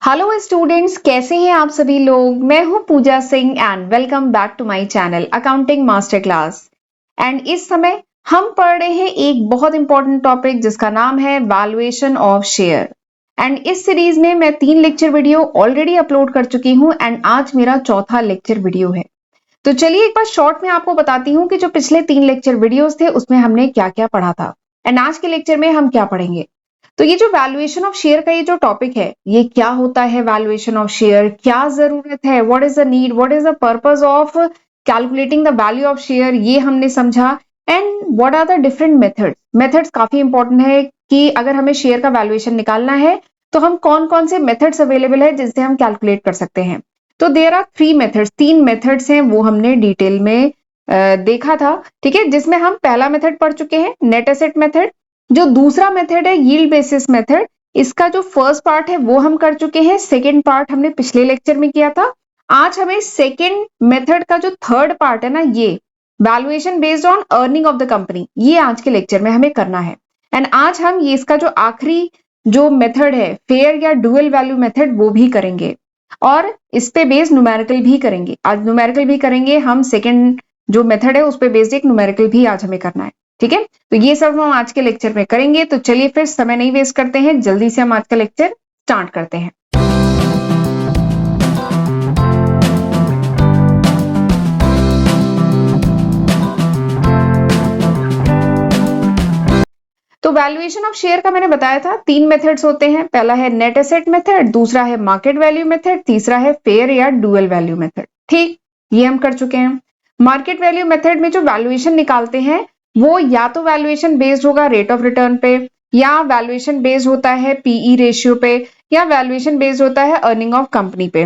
Hello students, कैसे हैं आप सभी लोग। मैं हूं Puja Singh and welcome back to my channel accounting master class. And इस समय हम पढ़ रहे हैं एक बहुत इंपॉर्टेंट टॉपिक जिसका नाम है वैल्यूएशन ऑफ शेयर। एंड इस सीरीज में मैं 3 लेक्चर वीडियो ऑलरेडी अपलोड कर चुकी हूं एंड आज मेरा चौथा लेक्चर वीडियो है। तो चलिए एक बार शॉर्ट में आपको बताती हूँ कि जो पिछले 3 लेक्चर वीडियोस थे उसमें हमने क्या क्या पढ़ा था एंड आज के लेक्चर में हम क्या पढ़ेंगे। तो ये जो वैल्यूएशन ऑफ शेयर का ये जो टॉपिक है, ये क्या होता है वैल्यूएशन ऑफ शेयर, क्या जरूरत है, what is the need, what is the purpose of calculating the value of share, ये हमने समझा। And what are the different methods काफी इंपॉर्टेंट है कि अगर हमें शेयर का वैल्यूएशन निकालना है तो हम कौन कौन से मेथड्स अवेलेबल है जिससे हम कैलकुलेट कर सकते हैं। तो देयर आर 3 मेथड्स, 3 मेथड्स हैं, वो हमने डिटेल में देखा था। ठीक है, जिसमें हम पहला मेथड पढ़ चुके हैं नेट एसेट मेथड। जो दूसरा मेथड है यील्ड बेसिस मेथड, इसका जो फर्स्ट पार्ट है वो हम कर चुके हैं, सेकेंड पार्ट हमने पिछले लेक्चर में किया था। आज हमें सेकेंड मेथड का जो थर्ड पार्ट है ना, ये valuation based on earning of the company, ये आज के लेक्चर में हमें करना है। एंड आज हम ये इसका जो आखिरी जो मेथड है फेयर या डुअल वैल्यू मेथड, वो भी करेंगे और इस पे बेस्ड न्यूमेरिकल भी करेंगे। आज न्यूमेरिकल भी करेंगे हम, सेकेंड जो मेथड है उस पे बेस्ड एक न्यूमेरिकल भी आज हमें करना है। ठीक है, तो ये सब हम आज के लेक्चर में करेंगे। तो चलिए फिर समय नहीं वेस्ट करते हैं, जल्दी से हम आज का लेक्चर स्टार्ट करते हैं। तो वैल्यूएशन ऑफ शेयर का मैंने बताया था 3 मेथड्स होते हैं। पहला है नेट एसेट मेथड, दूसरा है मार्केट वैल्यू मेथड, तीसरा है फेयर या डुअल वैल्यू मेथड। ठीक, ये हम कर चुके हैं। मार्केट वैल्यू मेथड में जो वैल्यूएशन निकालते हैं वो या तो वैल्यूएशन बेस्ड होगा रेट ऑफ रिटर्न पे, या वैल्यूएशन बेस्ड होता है पीई रेशियो पे, या वैल्यूएशन बेस्ड होता है अर्निंग ऑफ कंपनी पे।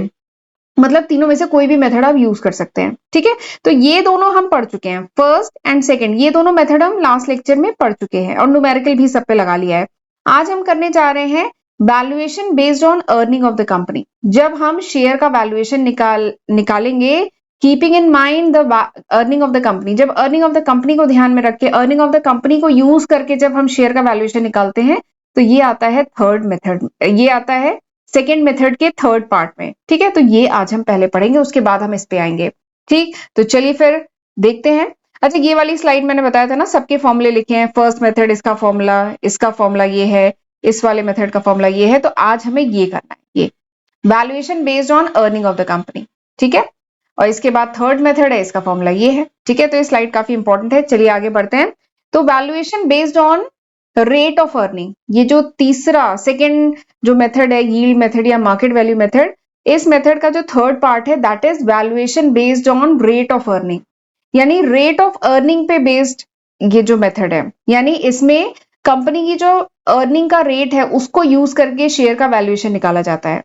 मतलब तीनों में से कोई भी मेथड आप यूज कर सकते हैं। ठीक है, तो ये दोनों हम पढ़ चुके हैं, फर्स्ट एंड सेकंड, ये दोनों मेथड हम लास्ट लेक्चर में पढ़ चुके हैं और न्यूमेरिकल भी सब पे लगा लिया है। आज हम करने जा रहे हैं valuation based on earning of the company. जब हम शेयर का वैल्यूएशन निकालेंगे keeping in mind the earning of the company, जब अर्निंग ऑफ द कंपनी को ध्यान में रख के, अर्निंग ऑफ द कंपनी को यूज करके जब हम शेयर का वैल्यूएशन निकालते हैं, तो ये आता है थर्ड मेथड, ये आता है सेकेंड मेथड के थर्ड पार्ट में। ठीक है, तो ये आज हम पहले पढ़ेंगे, उसके बाद हम इस पे आएंगे। ठीक, तो चलिए फिर देखते हैं। अच्छा, ये वाली स्लाइड मैंने बताया था ना, सबके फॉर्मूले लिखे हैं। फर्स्ट मेथड इसका फॉर्मूला ये है, इस वाले मेथड का फॉर्मूला ये है। तो आज हमें ये करना है, ये valuation based on earning of the company. ठीक है, और इसके बाद थर्ड मेथड है, इसका फॉर्मूला ये है। ठीक है, तो ये स्लाइड काफी इंपॉर्टेंट है। चलिए आगे बढ़ते हैं। तो valuation based on rate of earning, ये जो तीसरा सेकेंड जो मेथड है यील्ड मेथड या मार्केट वैल्यू मेथड, इस मेथड का जो थर्ड पार्ट है that is valuation based on rate of earning, यानी रेट ऑफ अर्निंग पे बेस्ड ये जो मेथड है। यानी इसमें कंपनी की जो अर्निंग का रेट है उसको यूज करके शेयर का वैल्यूएशन निकाला जाता है।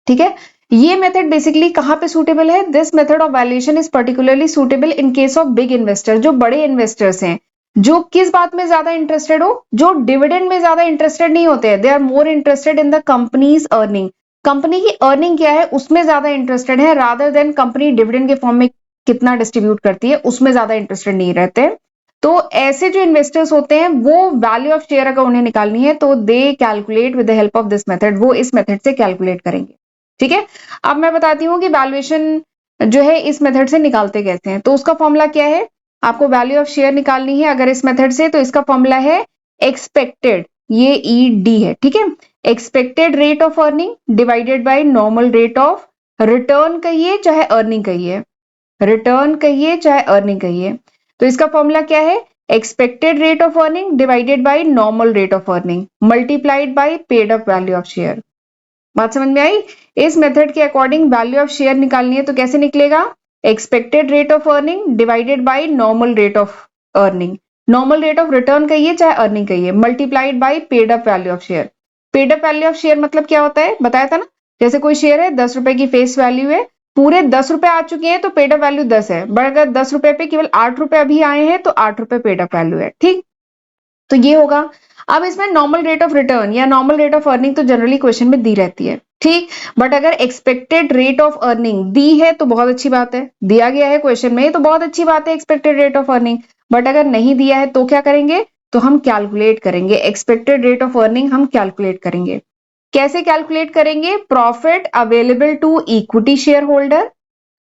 ठीक है, ये मेथड बेसिकली कहां पे सूटेबल है, this method of valuation is particularly suitable in case of big investor, जो बड़े इन्वेस्टर्स हैं, जो किस बात में ज्यादा इंटरेस्टेड हो, जो डिविडेंड में ज्यादा इंटरेस्टेड नहीं होते हैं, they are more interested in the company's earning, company की अर्निंग क्या है उसमें ज्यादा इंटरेस्टेड है, रादर देन कंपनी डिविडेंड के फॉर्म में कितना डिस्ट्रीब्यूट करती है उसमें ज्यादा इंटरेस्टेड नहीं रहते। तो ऐसे जो इन्वेस्टर्स होते हैं वो वैल्यू ऑफ शेयर अगर उन्हें निकालनी है तो दे calculate with the help of this method, वो इस मेथड से कैलकुलेट करेंगे। ठीक है, अब मैं बताती हूँ कि वैल्यूएशन जो है इस मेथड से निकालते कैसे हैं। तो उसका फॉर्मूला क्या है, आपको वैल्यू ऑफ शेयर निकालनी है अगर इस मेथड से, तो इसका फॉर्मूला है एक्सपेक्टेड, ये ईडी है। ठीक है, expected rate of earning divided by normal rate of return कहिए चाहे अर्निंग कहिए, रिटर्न कहिए चाहे अर्निंग कहिए। तो इसका फॉर्मूला क्या है, expected rate of earning divided by normal rate of earning multiplied by paid up value of share. बात समझ में आई। इस मेथड के अकॉर्डिंग वैल्यू ऑफ शेयर निकालनी है तो कैसे निकलेगा, expected rate of earning divided by normal rate of earning, normal rate of return कहिए चाहे अर्निंग कहिए, multiplied by paid up value of share. Paid up value of share मतलब क्या होता है बताया था ना, जैसे कोई शेयर है 10 रुपए की फेस वैल्यू है, पूरे 10 रुपए आ चुके हैं तो पेड अप वैल्यू 10 है, बट अगर 10 रुपए पे केवल 8 रुपए अभी आए हैं तो 8 रुपए पेड अप वैल्यू है। ठीक, तो ये होगा। अब इसमें नॉर्मल रेट ऑफ रिटर्न या नॉर्मल रेट ऑफ अर्निंग तो जनरली क्वेश्चन में दी रहती है। ठीक, बट अगर एक्सपेक्टेड रेट ऑफ अर्निंग दी है तो बहुत अच्छी बात है, दिया गया है क्वेश्चन में तो बहुत अच्छी बात है expected rate of earning, but अगर नहीं दिया है तो क्या करेंगे, तो हम कैलकुलेट करेंगे, एक्सपेक्टेड रेट ऑफ अर्निंग हम कैलकुलेट करेंगे। कैसे कैलकुलेट करेंगे? Profit available to equity share holder,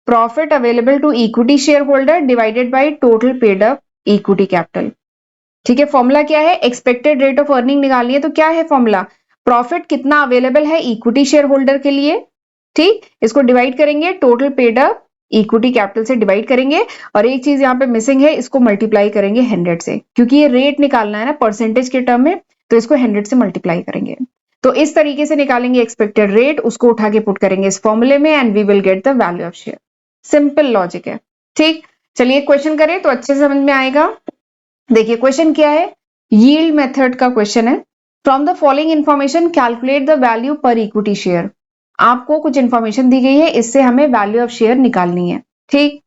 profit available to equity share holder divided by total paid up equity capital. ठीक है, फॉर्मूला क्या है? एक्सपेक्टेड रेट ऑफ अर्निंग निकालनी है, तो क्या है फॉर्मूला? प्रॉफिट कितना अवेलेबल है इक्विटी शेयर होल्डर के लिए, ठीक, इसको डिवाइड करेंगे total paid up equity capital से डिवाइड करेंगे, और एक चीज यहाँ पे मिसिंग है, इसको मल्टीप्लाई करेंगे 100 से, क्योंकि ये रेट निकालना है ना परसेंटेज के टर्म में, तो इसको 100 से मल्टीप्लाई करेंगे। तो इस तरीके से निकालेंगे एक्सपेक्टेड रेट, उसको उठा के पुट करेंगे इस फॉर्मूले में, and we will get the value of share. Simple logic है, ठीक। चलिए क्वेश्चन करें तो अच्छे से समझ में आएगा। देखिए क्वेश्चन क्या है, यील्ड मेथड का क्वेश्चन है। From the following information calculate the value पर इक्विटी शेयर। आपको कुछ इंफॉर्मेशन दी गई है, इससे हमें वैल्यू ऑफ शेयर निकालनी है, ठीक।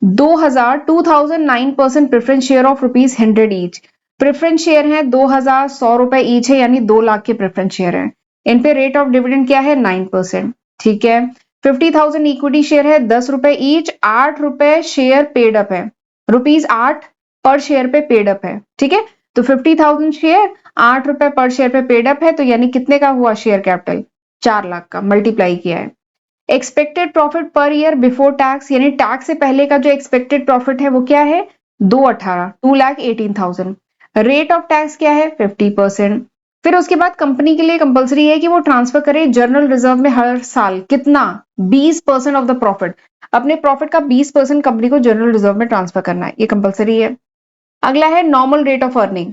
2009% preference share of ₹100 each. Preference share है 2000, 100 रुपए ईच है, यानी 2 लाख के प्रेफरेंस शेयर है। इन पे रेट ऑफ डिविडेंड क्या है? 9%, ठीक है। 50,000 इक्विटी शेयर है, 10 रुपए ईच, 8 रुपए शेयर पेड अप है, ₹8 पर शेयर पे पेड अप है, ठीक है। तो 50,000 शेयर, 8 रुपए पर शेयर पे पेड अप है, तो यानी कितने का हुआ शेयर कैपिटल? 4 लाख का, मल्टीप्लाई किया है। Expected profit per year before tax, यानी टैक्स से पहले का जो एक्सपेक्टेड प्रॉफिट है वो क्या है? 218, 2,18,000। रेट ऑफ टैक्स क्या है? 50%। फिर उसके बाद कंपनी के लिए कंपलसरी है कि वो ट्रांसफर करे जनरल रिजर्व में हर साल कितना? 20% ऑफ द प्रॉफिट। अपने प्रॉफिट का 20% कंपनी को जनरल रिजर्व में ट्रांसफर करना है, ये कंपलसरी है। अगला है normal rate of earning.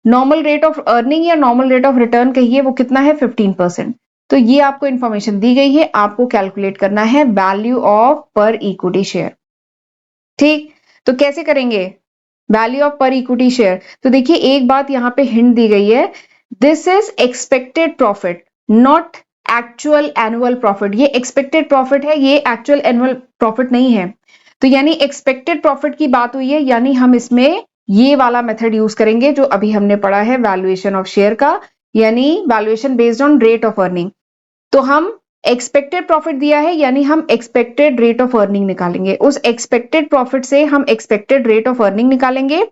Normal rate of earning या नॉर्मल रेट ऑफ रिटर्न कहिए, वो कितना है? 15%। तो ये आपको इंफॉर्मेशन दी गई है, आपको कैलकुलेट करना है वैल्यू ऑफ पर इक्विटी शेयर, ठीक। तो कैसे करेंगे वैल्यू ऑफ पर इक्विटी शेयर? तो देखिए एक बात यहां पे हिंट दी गई है, this is expected profit not actual annual profit. ये एक्सपेक्टेड प्रॉफिट है, ये एक्चुअल एनुअल प्रॉफिट नहीं है। तो यानी एक्सपेक्टेड प्रॉफिट की बात हुई है, यानी हम इसमें ये वाला मेथड यूज करेंगे जो अभी हमने पढ़ा है वैल्यूएशन ऑफ शेयर का, यानी valuation based on rate of earning. तो हम एक्सपेक्टेड प्रॉफिट दिया है, यानी हम एक्सपेक्टेड रेट ऑफ अर्निंग निकालेंगे, उस एक्सपेक्टेड प्रॉफिट से हम एक्सपेक्टेड रेट ऑफ अर्निंग निकालेंगे।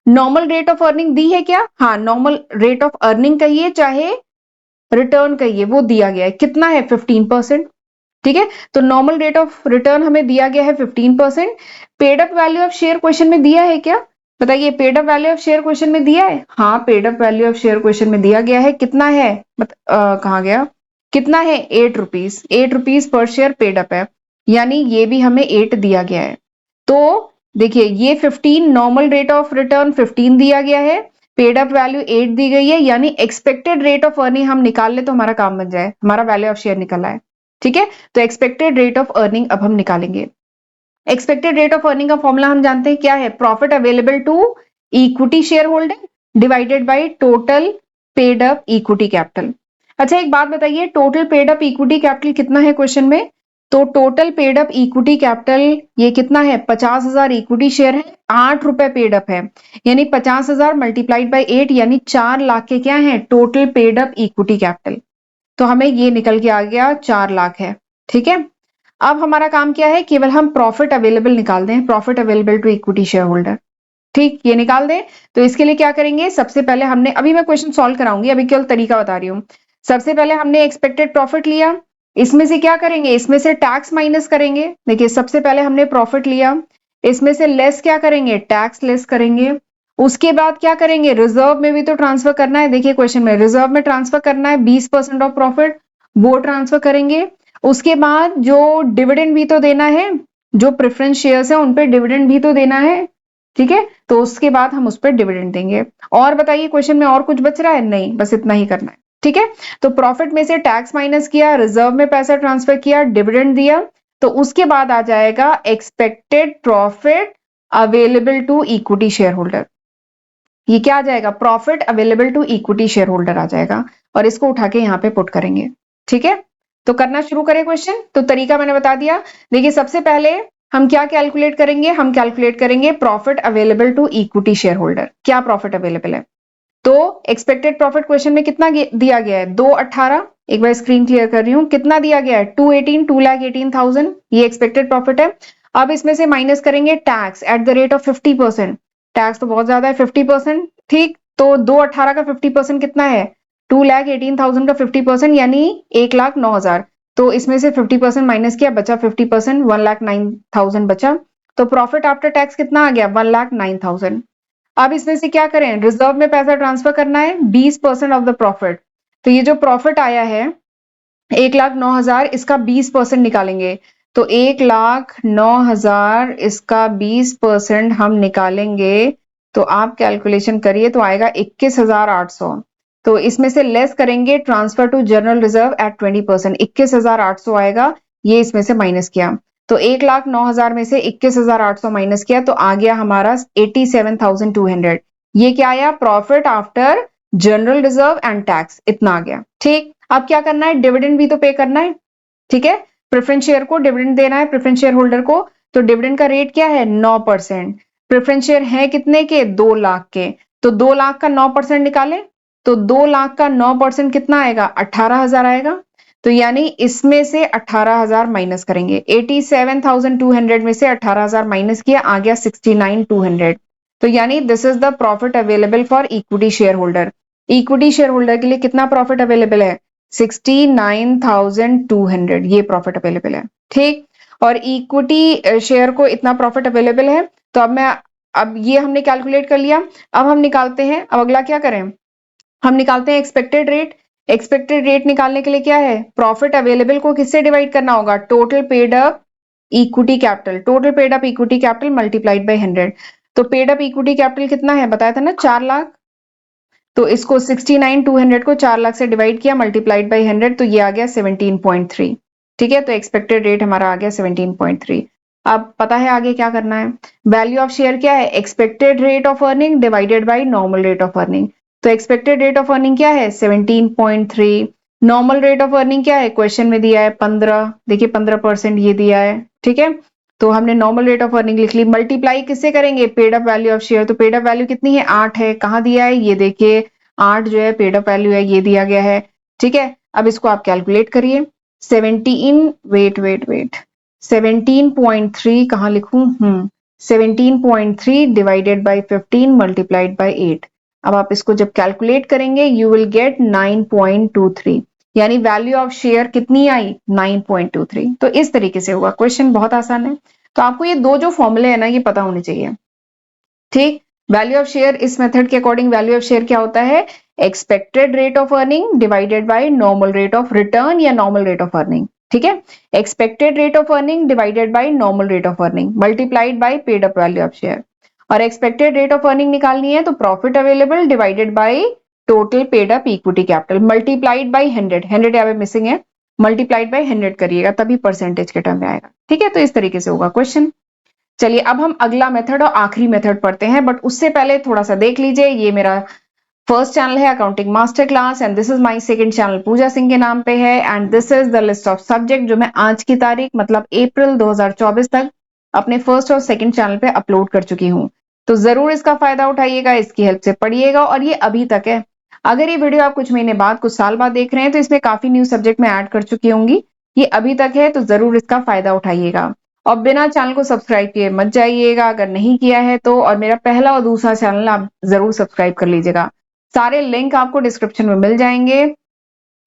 नॉर्मल रेट ऑफ अर्निंग दी है क्या? हाँ, नॉर्मल रेट ऑफ अर्निंग कहिए चाहे रिटर्न कहिए, वो दिया गया है, कितना है? 15%, ठीक है। तो नॉर्मल रेट ऑफ रिटर्न हमें दिया गया है 15%। Paid up value of share question में दिया है क्या? बताइए, paid up value of share question में दिया है? हाँ, paid up value of share question में दिया गया है, कितना है? कहाँ गया? कितना है? 8 rupees, 8 rupees per share paid up है, यानी ये भी हमें 8 दिया गया है। तो देखिए ये 15, नॉर्मल रेट ऑफ रिटर्न 15 दिया गया है, पेड अप वैल्यू 8 दी गई है, यानी एक्सपेक्टेड रेट ऑफ अर्निंग हम निकाल ले तो हमारा काम बन जाए, हमारा वैल्यू ऑफ शेयर निकला है, ठीक है। तो एक्सपेक्टेड रेट ऑफ अर्निंग अब हम निकालेंगे। एक्सपेक्टेड रेट ऑफ अर्निंग का फॉर्मूला हम जानते हैं क्या है? Profit available to equity share holder divided by total paid up equity capital. अच्छा एक बात बताइए, total paid up equity capital कितना है क्वेश्चन में? तो total paid up equity capital ये कितना है? 50,000 इक्विटी शेयर है, 8 रुपए पेड अप है, यानी 50,000 मल्टीप्लाइड बाई 8, यानी 4 लाख के क्या है? Total paid up equity capital. तो हमें ये निकल के आ गया 4 लाख है, ठीक है। अब हमारा काम क्या है? केवल हम प्रॉफिट अवेलेबल निकाल दें, profit available to equity share holder, ठीक, ये निकाल दें। तो इसके लिए क्या करेंगे? सबसे पहले हमने, अभी मैं क्वेश्चन सॉल्व कराऊंगी, अभी केवल तरीका बता रही हूँ। सबसे पहले हमने एक्सपेक्टेड प्रॉफिट लिया, इसमें से क्या करेंगे? इसमें से टैक्स माइनस करेंगे। देखिए सबसे पहले हमने प्रॉफिट लिया, इसमें से लेस क्या करेंगे? टैक्स लेस करेंगे। उसके बाद क्या करेंगे? रिजर्व में भी तो ट्रांसफर करना है, देखिए क्वेश्चन में रिजर्व में ट्रांसफर करना है 20% ऑफ प्रॉफिट, वो ट्रांसफर करेंगे। उसके बाद जो डिविडेंड भी तो देना है, जो प्रेफरेंस शेयर्स है उन पे डिविडेंड भी तो देना है, ठीक है, तो उसके बाद हम उस पर डिविडेंड देंगे। और बताइए क्वेश्चन में और कुछ बच रहा है? नहीं, बस इतना ही करना है, ठीक है। तो प्रॉफिट में से टैक्स माइनस किया, रिजर्व में पैसा ट्रांसफर किया, डिविडेंड दिया, तो उसके बाद आ जाएगा expected profit available to equity share holder. ये क्या आ जाएगा? Profit available to equity share holder आ जाएगा, और इसको उठा के यहाँ पे पुट करेंगे, ठीक है। तो करना शुरू करें क्वेश्चन। तो तरीका मैंने बता दिया। देखिए सबसे पहले हम क्या कैलकुलेट करेंगे? हम कैलकुलेट करेंगे profit available to equity share holder. क्या प्रॉफिट अवेलेबल है? तो एक्सपेक्टेड प्रॉफिट क्वेश्चन में कितना दिया गया है? 218। एक बार स्क्रीन क्लियर कर रही हूं, कितना दिया गया है? 218, 2,18,000, ये एक्सपेक्टेड प्रॉफिट है। अब इसमें से माइनस करेंगे tax at the rate of 50%। Tax तो बहुत ज्यादा है, 50%, ठीक। तो 218 का 50% कितना है? 2,18,000 का 50% यानी 1,09,000। तो इसमें से 50% माइनस किया, बचा 50%, 1,09,000 बचा। तो प्रॉफिट आफ्टर टैक्स कितना आ गया? 1,09,000। अब इसमें से क्या करें? रिजर्व में पैसा ट्रांसफर करना है, 20% ऑफ द प्रॉफिट। तो ये जो प्रॉफिट आया है 1,09,000, इसका 20% निकालेंगे। तो 1,09,000 इसका 20% हम निकालेंगे, तो आप कैलकुलेशन करिए, तो आएगा 21,800। तो इसमें से लेस करेंगे transfer to general reserve at 20%, 21,800 आएगा, ये इसमें से माइनस किया। तो 1,09,000 में से 21,800 माइनस किया, तो आ गया हमारा 87,200। ये क्या आया? Profit after general reserve and tax, इतना आ गया। ठीक, अब क्या करना है? डिविडेंड भी तो पे करना है, ठीक है। प्रेफरेंस शेयर को डिविडेंड देना है, प्रेफरेंस शेयर होल्डर को। तो डिविडेंड का रेट क्या है? 9%। प्रेफरेंस शेयर है कितने के? 2 लाख के। तो 2 लाख का 9% निकाले, तो 2 लाख का 9% कितना आएगा? 18,000 आएगा। तो यानी इसमें से 18,000 माइनस करेंगे, 87,200 में से 18,000 माइनस किया, आ गया 69,200। तो यानी this is the profit available for equity share holder. Equity share holder के लिए कितना प्रॉफिट अवेलेबल है? 69,200, ये प्रॉफिट अवेलेबल है। ठीक, और इक्विटी शेयर को इतना प्रॉफिट अवेलेबल है। तो अब ये हमने कैलकुलेट कर लिया। अब हम निकालते हैं, अब अगला क्या करें? हम निकालते हैं एक्सपेक्टेड रेट। एक्सपेक्टेड रेट निकालने के लिए क्या है? प्रॉफिट अवेलेबल को किससे डिवाइड करना होगा? Total paid up equity capital, total paid up equity capital multiplied by 100। तो पेड अप इक्विटी कैपिटल कितना है? बताया था ना, 4 लाख। तो इसको 69,200 को 4 लाख से डिवाइड किया, मल्टीप्लाइड बाय 100, तो ये आ गया 17.3। ठीक है, तो एक्सपेक्टेड रेट हमारा आ गया 17.3। अब पता है आगे क्या करना है? वैल्यू ऑफ शेयर क्या है? Expected rate of earning divided by normal rate of earning. तो एक्सपेक्टेड रेट ऑफ अर्निंग क्या है? 17.3। नॉर्मल रेट ऑफ अर्निंग क्या है? क्वेश्चन में दिया है 15, देखिए 15% ये दिया है। ठीक है, तो हमने नॉर्मल रेट ऑफ अर्निंग लिख ली, मल्टीप्लाई किससे करेंगे? Paid up value of share. तो पेड अप वैल्यू कितनी है? 8 है। कहाँ दिया है? ये देखिए 8 जो है पेड अप वैल्यू है, ये दिया गया है। ठीक है, अब इसको आप कैलकुलेट करिए। 17.3 कहाँ लिखूं? 17.3 डिवाइडेड बाई 15 मल्टीप्लाइड बाई 8। अब आप इसको जब कैलकुलेट करेंगे यू विल गेट 9.23, यानी वैल्यू ऑफ शेयर कितनी आई? 9.23। तो इस तरीके से होगा, क्वेश्चन बहुत आसान है। तो आपको ये दो जो फॉर्मूले है ना, ये पता होने चाहिए। ठीक, वैल्यू ऑफ शेयर, इस मेथड के अकॉर्डिंग वैल्यू ऑफ शेयर क्या होता है? Expected rate of earning divided by normal rate of return या नॉर्मल रेट ऑफ अर्निंग। ठीक है, expected rate of earning divided by normal rate of earning multiplied by paid up value of share. और expected rate of earning निकालनी है तो profit available divided by total paid up equity capital multiplied by 100। 100 यहाँ पे missing है, multiplied by 100 करिएगा, तभी percentage के टर्म में आएगा। ठीक है, तो इस तरीके से होगा क्वेश्चन। चलिए अब हम अगला मेथड और आखिरी मेथड पढ़ते हैं, बट उससे पहले थोड़ा सा देख लीजिए। ये मेरा फर्स्ट चैनल है accounting master class and this is my second channel Puja Singh के नाम पे है। And this is the list of subject जो मैं आज की तारीख मतलब अप्रैल 2024 तक अपने फर्स्ट और सेकंड चैनल पे अपलोड कर चुकी हूँ। तो जरूर इसका फायदा उठाइएगा, इसकी हेल्प से पढ़िएगा। और ये अभी तक है, अगर ये वीडियो आप कुछ महीने बाद, कुछ साल बाद देख रहे हैं तो इसमें काफी न्यू सब्जेक्ट में ऐड कर चुकी होंगी। ये अभी तक है तो जरूर इसका फायदा उठाइएगा। और बिना चैनल को सब्सक्राइब किए मत जाइएगा अगर नहीं किया है तो। और मेरा पहला और दूसरा चैनल आप जरूर सब्सक्राइब कर लीजिएगा, सारे लिंक आपको डिस्क्रिप्शन में मिल जाएंगे।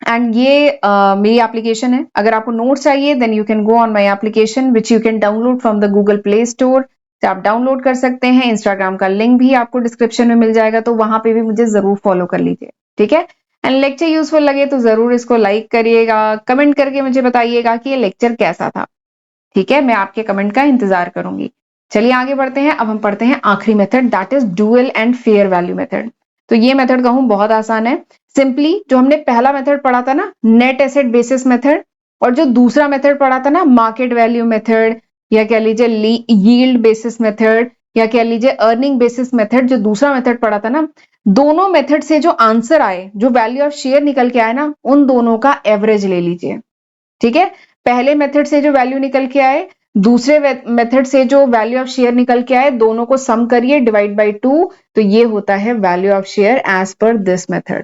एंड ये मेरी एप्लीकेशन है, अगर आपको नोट्स चाहिए then you can go on my application which you can download from the Google Play Store से, आप डाउनलोड कर सकते हैं। इंस्टाग्राम का लिंक भी आपको डिस्क्रिप्शन में मिल जाएगा, तो वहां पे भी मुझे जरूर फॉलो कर लीजिए। ठीक है, एंड लेक्चर यूजफुल लगे तो जरूर इसको लाइक करिएगा, कमेंट करके मुझे बताइएगा कि ये लेक्चर कैसा था। ठीक है, मैं आपके कमेंट का इंतजार करूंगी। चलिए आगे बढ़ते हैं। अब हम पढ़ते हैं आखिरी method, that is dual and fair value method. तो ये मेथड कहूं बहुत आसान है। सिंपली जो हमने पहला मेथड पढ़ा था ना, नेट एसेट बेसिस मेथड, और जो दूसरा मेथड पढ़ा था ना, मार्केट वैल्यू मेथड, या कह लीजिए यील्ड बेसिस मेथड, या कह लीजिए अर्निंग बेसिस मेथड, जो दूसरा मेथड पढ़ा था ना, दोनों मेथड से जो आंसर आए, जो वैल्यू ऑफ शेयर निकल के आए ना, उन दोनों का एवरेज ले लीजिए। ठीक है, पहले मेथड से जो वैल्यू निकल के आए, दूसरे मेथड से जो वैल्यू ऑफ शेयर निकल के आए, दोनों को सम करिए, डिवाइड बाय 2, तो ये होता है value of share as per this method.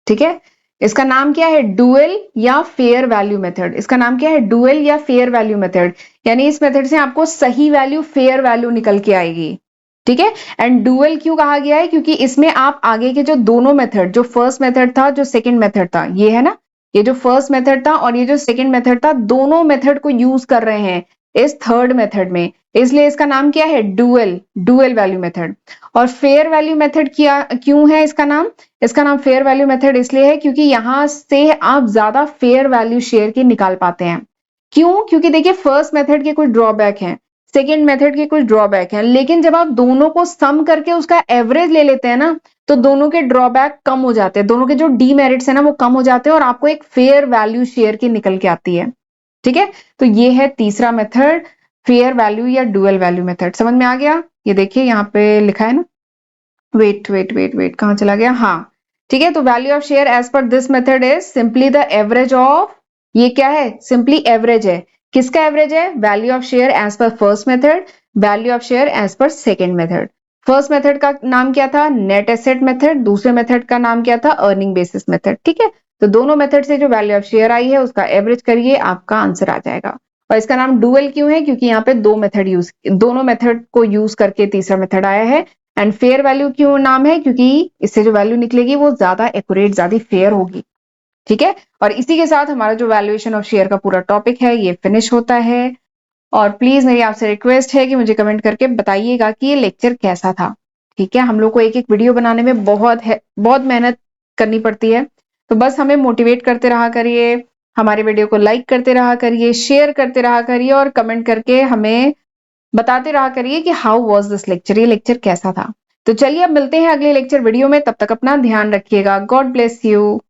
ठीक है, इसका नाम क्या है? डुअल या फेयर वैल्यू मेथड। इसका नाम क्या है? डुअल या फेयर वैल्यू मेथड। यानी इस मेथड से आपको सही वैल्यू, फेयर वैल्यू निकल के आएगी। ठीक है। एंड डुअल क्यों कहा गया है, क्योंकि इसमें आप आगे के जो दोनों मेथड, जो फर्स्ट मेथड था, जो सेकंड मेथड था, ये है ना, ये जो फर्स्ट मेथड था और ये जो सेकंड मेथड था, दोनों मेथड को यूज कर रहे हैं इस थर्ड मेथड में, इसलिए इसका नाम क्या है, डुअल, डुअल वैल्यू मेथड। और फेयर वैल्यू मेथड क्या क्यों है इसका नाम, इसका नाम फेयर वैल्यू मेथड इसलिए है क्योंकि यहां से आप ज्यादा फेयर वैल्यू शेयर की निकाल पाते हैं। क्यों, क्योंकि देखिए फर्स्ट मेथड के कुछ ड्रॉबैक हैं, सेकेंड मेथड के कुछ ड्रॉबैक हैं, लेकिन जब आप दोनों को सम करके उसका एवरेज ले लेते हैं ना, तो दोनों के ड्रॉबैक कम हो जाते हैं, दोनों के जो डीमेरिट्स है ना वो कम हो जाते हैं और आपको एक फेयर वैल्यू शेयर की निकल के आती है। ठीक है, तो ये है तीसरा मेथड, फेयर वैल्यू या डुअल वैल्यू मेथड। समझ में आ गया? ये देखिए यहाँ पे लिखा है ना, वेट वेट वेट वेट कहाँ चला गया, हाँ ठीक है। तो value of share as per this method is simply the average of, ये क्या है, सिंपली एवरेज है, किसका एवरेज है, value of share as per first method, value of share as per second method. First method का नाम क्या था, नेट एसेट मेथड, दूसरे मेथड का नाम क्या था, अर्निंग बेसिस मेथड। ठीक है, तो दोनों मेथड से जो वैल्यू ऑफ शेयर आई है उसका एवरेज करिए, आपका आंसर आ जाएगा। और इसका नाम डुअल क्यों है, क्योंकि यहाँ पे दोनों मेथड को यूज करके तीसरा मेथड आया है। एंड फेयर वैल्यू क्यों नाम है, क्योंकि इससे जो वैल्यू निकलेगी वो ज्यादा एक्यूरेट, ज्यादा फेयर होगी। ठीक है, और इसी के साथ हमारा जो वैल्यूएशन ऑफ शेयर का पूरा टॉपिक है ये फिनिश होता है। और प्लीज मेरी आपसे रिक्वेस्ट है कि मुझे कमेंट करके बताइएगा कि ये लेक्चर कैसा था। ठीक है, हम लोग को एक एक वीडियो बनाने में बहुत मेहनत करनी पड़ती है, तो बस हमें मोटिवेट करते रहा करिए, हमारे वीडियो को लाइक करते रहा करिए, शेयर करते रहा करिए और कमेंट करके हमें बताते रहा करिए कि हाउ वाज दिस लेक्चर, ये लेक्चर कैसा था। तो चलिए अब मिलते हैं अगले लेक्चर वीडियो में, तब तक अपना ध्यान रखिएगा। God bless you.